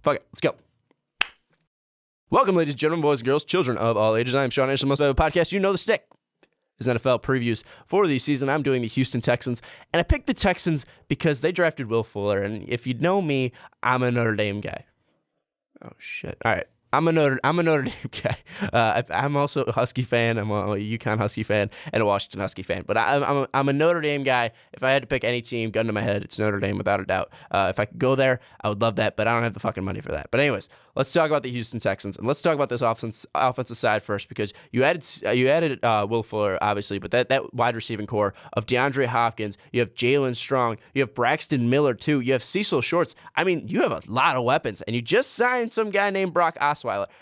Fuck it. Let's go. Welcome, ladies and gentlemen, boys and girls, children of all ages. I am Sean Anderson, most valuable podcast. You know the stick. This is NFL previews for the season. I'm doing the Houston Texans, and I picked the Texans because they drafted Will Fuller, and if you know me, I'm a Notre Dame guy. Oh, shit. All right. I'm a Notre Dame guy. I'm also a Husky fan. I'm a UConn Husky fan and a Washington Husky fan. But I'm a Notre Dame guy. If I had to pick any team, gun to my head, it's Notre Dame without a doubt. If I could go there, I would love that. But I don't have the fucking money for that. But anyways, let's talk about the Houston Texans, and let's talk about this offensive side first, because you added Will Fuller, obviously, but that wide receiving core of DeAndre Hopkins, you have Jalen Strong, you have Braxton Miller too, you have Cecil Shorts. I mean, you have a lot of weapons, and you just signed some guy named Brock Osweiler.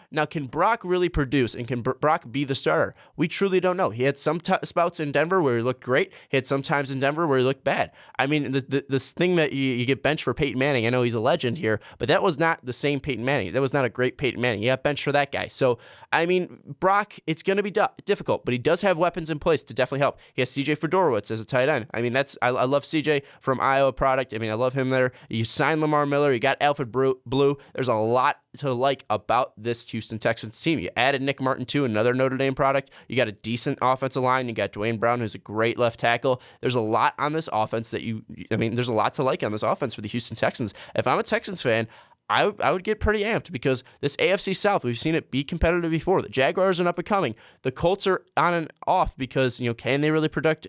Now, can Brock really produce, and can Brock be the starter? We truly don't know. He had some spouts in Denver where he looked great. He had some times in Denver where he looked bad. I mean, this thing that you get benched for Peyton Manning, I know he's a legend here, but that was not the same Peyton Manning. That was not a great Peyton Manning. You got benched for that guy. So, I mean, Brock, it's going to be difficult, but he does have weapons in place to definitely help. He has CJ Fedorowicz as a tight end. I mean, I love CJ from Iowa product. I mean, I love him there. You signed Lamar Miller. You got Alfred Blue. There's a lot to like about this Houston Texans team. You added Nick Martin too, another Notre Dame product. You got a decent offensive line. You got Dwayne Brown, who's a great left tackle. There's a lot on this offense there's a lot to like on this offense for the Houston Texans. If I'm a Texans fan, I would get pretty amped, because this AFC South, we've seen it be competitive before. The Jaguars are up and coming. The Colts are on and off because, can they really protect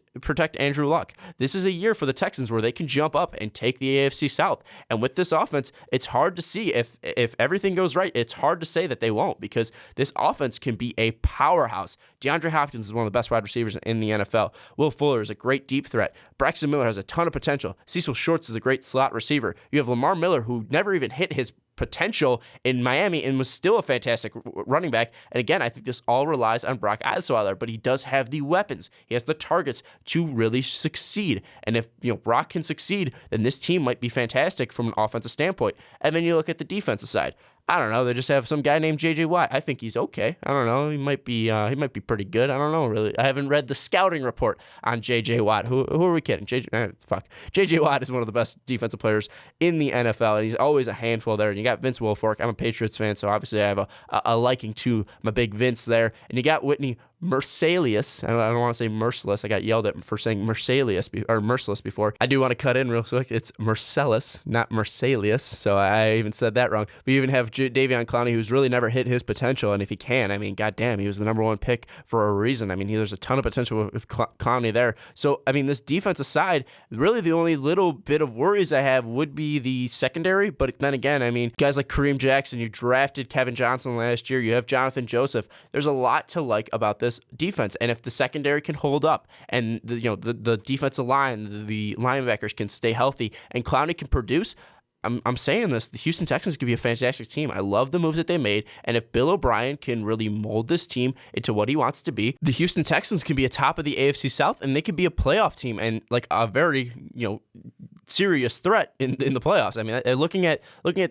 Andrew Luck? This is a year for the Texans where they can jump up and take the AFC South. And with this offense, it's hard to see if everything goes right. It's hard to say that they won't, because this offense can be a powerhouse. DeAndre Hopkins is one of the best wide receivers in the NFL. Will Fuller is a great deep threat. Braxton Miller has a ton of potential. Cecil Shorts is a great slot receiver. You have Lamar Miller, who never even hit his potential in Miami and was still a fantastic running back. And again, I think this all relies on Brock Osweiler, but he does have the weapons. He has the targets to really succeed. And if Brock can succeed, then this team might be fantastic from an offensive standpoint. And then you look at the defensive side. I don't know. They just have some guy named J.J. Watt. I think he's okay. I don't know. He might be pretty good. I don't know, really. I haven't read the scouting report on J.J. Watt. Who are we kidding? J.J. Watt is one of the best defensive players in the NFL, and he's always a handful there. And you got Vince Wilfork. I'm a Patriots fan, so obviously I have a liking to my big Vince there. And you got Whitney Mercilus. I don't want to say merciless. I got yelled at for saying merciless before. I do want to cut in real quick. It's Mercilus, not Mercilus. So I even said that wrong. We even have Davion Clowney, who's really never hit his potential. And if he can, I mean, goddamn, he was the number one pick for a reason. I mean, there's a ton of potential with Clowney there. So, I mean, this defensive side, really the only little bit of worries I have would be the secondary. But then again, I mean, guys like Kareem Jackson, you drafted Kevin Johnson last year. You have Jonathan Joseph. There's a lot to like about this defense, and if the secondary can hold up, and the defensive line, the linebackers can stay healthy, and Clowney can produce, I'm saying this, the Houston Texans could be a fantastic team. I love the moves that they made, and if Bill O'Brien can really mold this team into what he wants to be, the Houston Texans can be a top of the AFC South, and they could be a playoff team, and like a very serious threat in the playoffs. I mean, looking at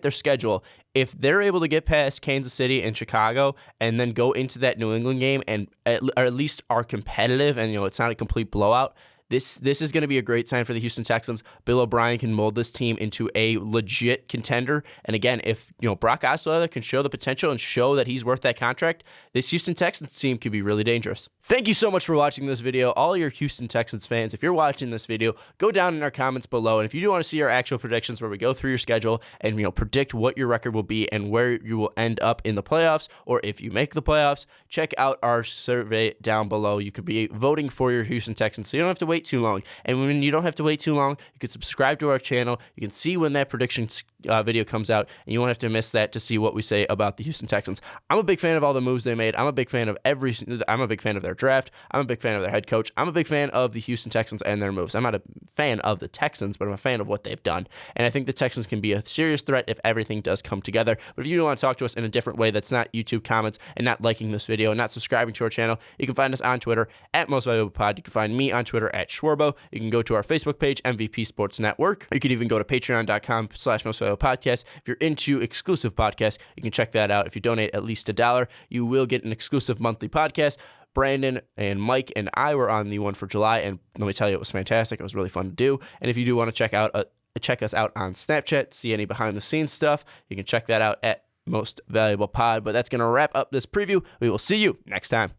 their schedule, if they're able to get past Kansas City and Chicago and then go into that New England game and at least are competitive and it's not a complete blowout, This is going to be a great sign for the Houston Texans. Bill O'Brien can mold this team into a legit contender. And again, if Brock Osweiler can show the potential and show that he's worth that contract, this Houston Texans team could be really dangerous. Thank you so much for watching this video. All your Houston Texans fans, if you're watching this video, go down in our comments below. And if you do want to see our actual predictions where we go through your schedule and predict what your record will be and where you will end up in the playoffs, or if you make the playoffs, check out our survey down below. You could be voting for your Houston Texans, so you don't have to wait too long. And when you don't have to wait too long, you can subscribe to our channel. You can see when that prediction video comes out, and you won't have to miss that to see what we say about the Houston Texans. I'm a big fan of all the moves they made. I'm a big fan of their draft. I'm a big fan of their head coach. I'm a big fan of the Houston Texans and their moves. I'm not a fan of the Texans, but I'm a fan of what they've done. And I think the Texans can be a serious threat if everything does come together. But if you want to talk to us in a different way that's not YouTube comments and not liking this video and not subscribing to our channel, you can find us on Twitter at MostValuablePod. You can find me on Twitter at Schwarbo. You can go to our Facebook page, MVP Sports Network. You can even go to patreon.com/MostValuablePodcast. If you're into exclusive podcasts, you can check that out. If you donate at least $1, you will get an exclusive monthly podcast. Brandon and Mike and I were on the one for July, and let me tell you, it was fantastic. It was really fun to do. And if you do want to check out check us out on Snapchat, see any behind the scenes stuff. You can check that out at Most Valuable Pod. But that's going to wrap up this preview. We will see you next time.